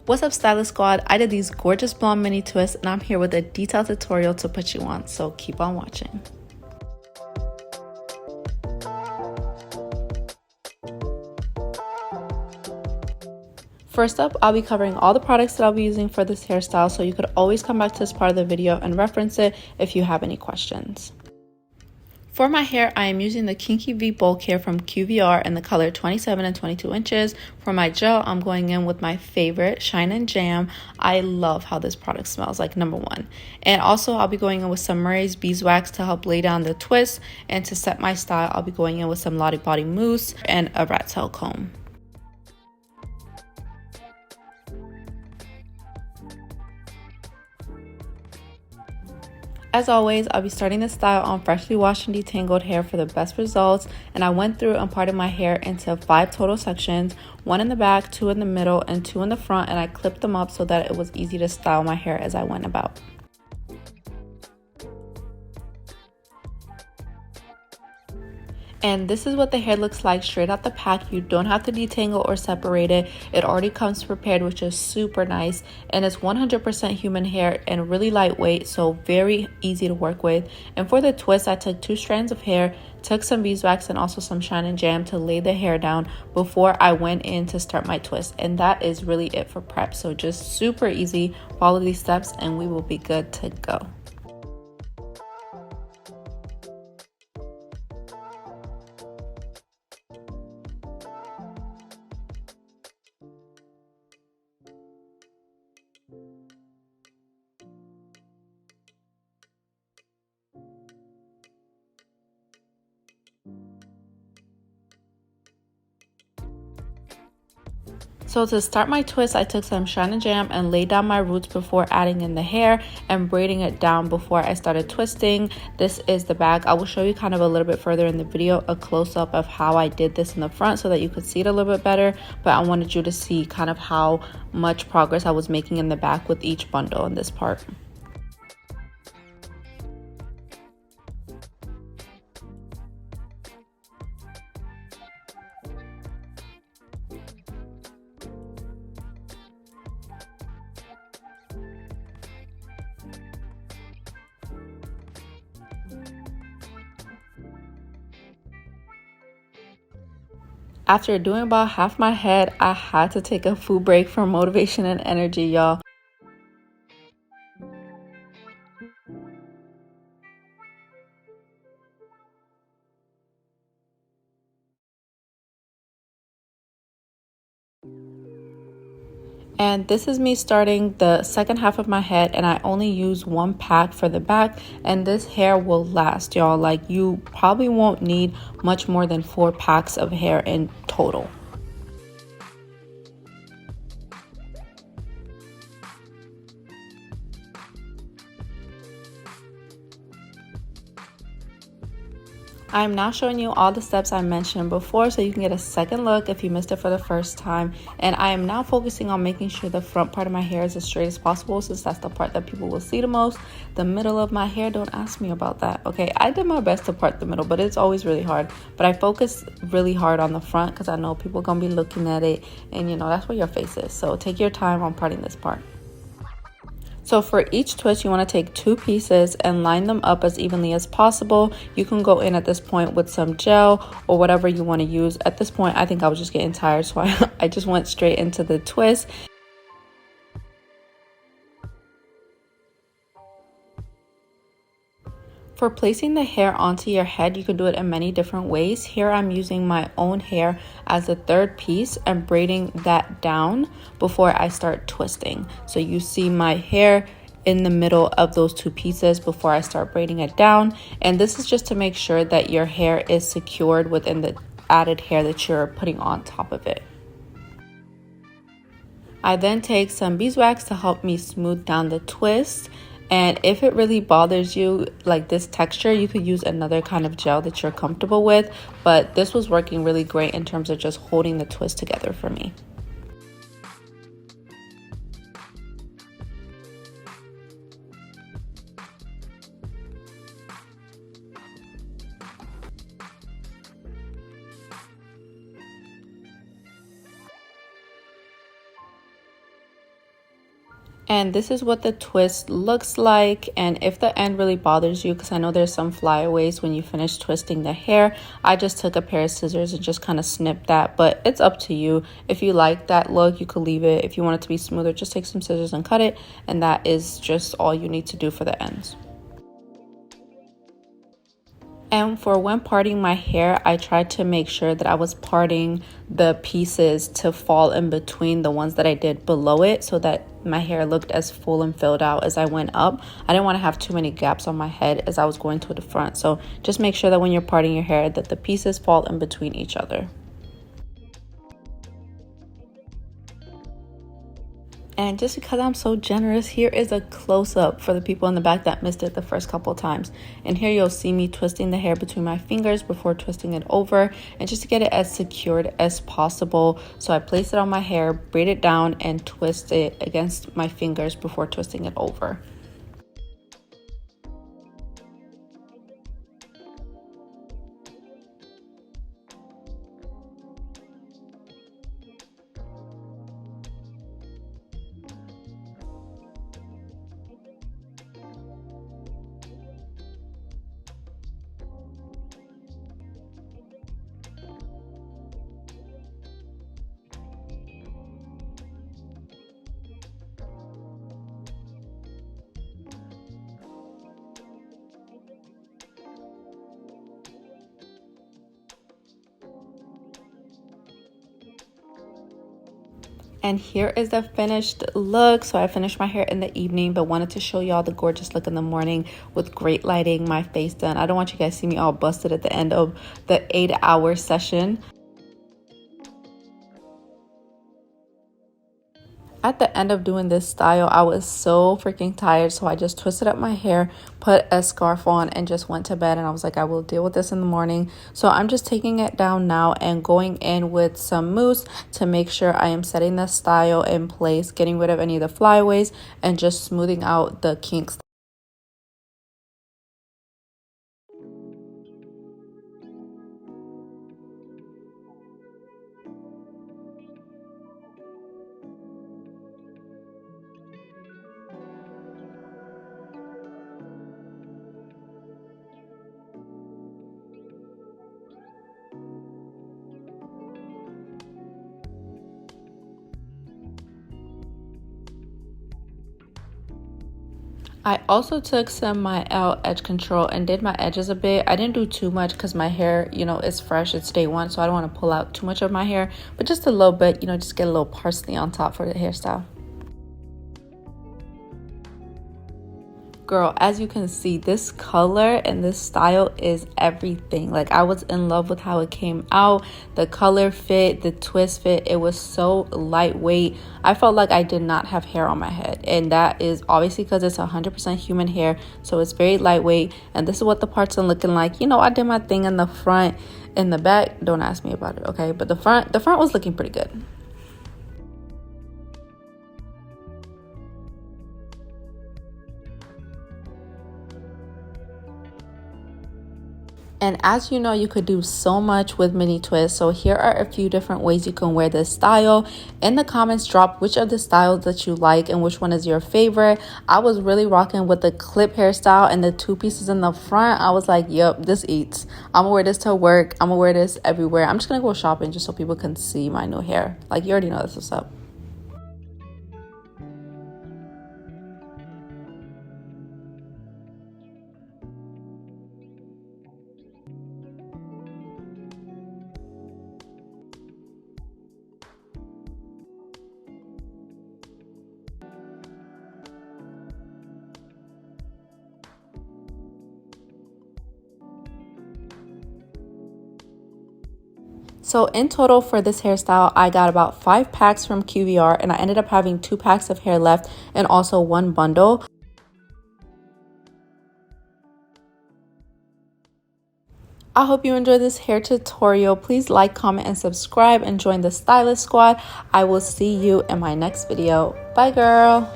What's up, Stylist Squad? I did these gorgeous blonde mini twists and I'm here with a detailed tutorial to put you on, so keep on watching. First up, I'll be covering all the products that I'll be using for this hairstyle, so you could always come back to this part of the video and reference it if you have any questions. For my hair, I am using the Kinky V Bulk hair from QVR in the color 27 and 22 inches. For my gel, I'm going in with my favorite, Shine and Jam. I love how this product smells, like #1. And also, I'll be going in with some Murray's Beeswax to help lay down the twist. And to set my style, I'll be going in with some Lottabody Mousse and a rat tail comb. As always, I'll be starting this style on freshly washed and detangled hair for the best results, and I went through and parted my hair into 5 total sections, 1 in the back, 2 in the middle, and 2 in the front, and I clipped them up so that it was easy to style my hair as I went about. And this is what the hair looks like straight out the pack. You don't have to detangle or separate it. It already comes prepared, which is super nice. And it's 100% human hair and really lightweight, so very easy to work with. And for the twist, I took 2 strands of hair, took some beeswax and also some Shine and Jam to lay the hair down before I went in to start my twist. And that is really it for prep. So just super easy. Follow these steps and we will be good to go. So to start my twist, I took some Shine and Jam and laid down my roots before adding in the hair and braiding it down before I started twisting. This is the back. I will show you kind of a little bit further in the video, a close-up of how I did this in the front so that you could see it a little bit better. But I wanted you to see kind of how much progress I was making in the back with each bundle in this part. After doing about half my head, I had to take a food break for motivation and energy, y'all. And this is me starting the second half of my head, and I only use 1 pack for the back, and this hair will last, y'all. Like, you probably won't need much more than 4 packs of hair in total. I'm now showing you all the steps I mentioned before so you can get a second look if you missed it for the first time. And I am now focusing on making sure the front part of my hair is as straight as possible, since that's the part that people will see the most. The middle of my hair, don't ask me about that, okay? I did my best to part the middle, but it's always really hard. But I focus really hard on the front because I know people are going to be looking at it, and you know, that's where your face is. So take your time on parting this part. So for each twist, you want to take 2 pieces and line them up as evenly as possible. You can go in at this point with some gel or whatever you want to use. At this point, I think I was just getting tired, so I just went straight into the twist. For placing the hair onto your head, you can do it in many different ways. Here I'm using my own hair as a 3rd piece and braiding that down before I start twisting. So you see my hair in the middle of those 2 pieces before I start braiding it down. And this is just to make sure that your hair is secured within the added hair that you're putting on top of it. I then take some beeswax to help me smooth down the twist. And if it really bothers you, like this texture, you could use another kind of gel that you're comfortable with. But this was working really great in terms of just holding the twist together for me. And this is what the twist looks like. And if the end really bothers you, because I know there's some flyaways when you finish twisting the hair, I just took a pair of scissors and just kind of snipped that. But it's up to you. If you like that look, you could leave it. If you want it to be smoother, just take some scissors and cut it. And that is just all you need to do for the ends. And for when parting my hair, I tried to make sure that I was parting the pieces to fall in between the ones that I did below it, so that my hair looked as full and filled out as I went up. I didn't want to have too many gaps on my head as I was going to the front. So just make sure that when you're parting your hair that the pieces fall in between each other. And just because I'm so generous, here is a close-up for the people in the back that missed it the first couple times. And here you'll see me twisting the hair between my fingers before twisting it over, and just to get it as secured as possible. So I place it on my hair, braid it down, and twist it against my fingers before twisting it over. And here is the finished look. So I finished my hair in the evening, but wanted to show y'all the gorgeous look in the morning with great lighting, my face done. I don't want you guys to see me all busted at the end of the 8-hour session. At the end of doing this style, I was so freaking tired, so I just twisted up my hair, put a scarf on, and just went to bed. And I was like, I will deal with this in the morning. So I'm just taking it down now and going in with some mousse to make sure I am setting the style in place, getting rid of any of the flyaways, and just smoothing out the kinks. I also took some my 𝐂𝐿𝐃𝐄 and did my edges a bit. I didn't do too much because my hair, is fresh. It's day one, so I don't want to pull out too much of my hair. But just a little bit, just get a little parsley on top for the hairstyle. Girl, as you can see, this color and this style is everything. Like, I was in love with how it came out. The color fit, the twist fit, it was so lightweight. I felt like I did not have hair on my head, and that is obviously because it's 100% human hair, so it's very lightweight. And this is what the parts are looking like. I did my thing in the front. In the back, don't ask me about it, okay? But the front was looking pretty good. And as you know, you could do so much with mini twists. So here are a few different ways you can wear this style. In the comments, drop which of the styles that you like and which one is your favorite. I was really rocking with the clip hairstyle and the 2 pieces in the front. I was like, yep, this eats. I'm gonna wear this to work. I'm gonna wear this everywhere. I'm just gonna go shopping just so people can see my new hair. Like, you already know this is up. So in total for this hairstyle, I got about 5 packs from QVR, and I ended up having 2 packs of hair left and also 1 bundle. I hope you enjoyed this hair tutorial. Please like, comment, and subscribe and join the Stylist Squad. I will see you in my next video. Bye, girl.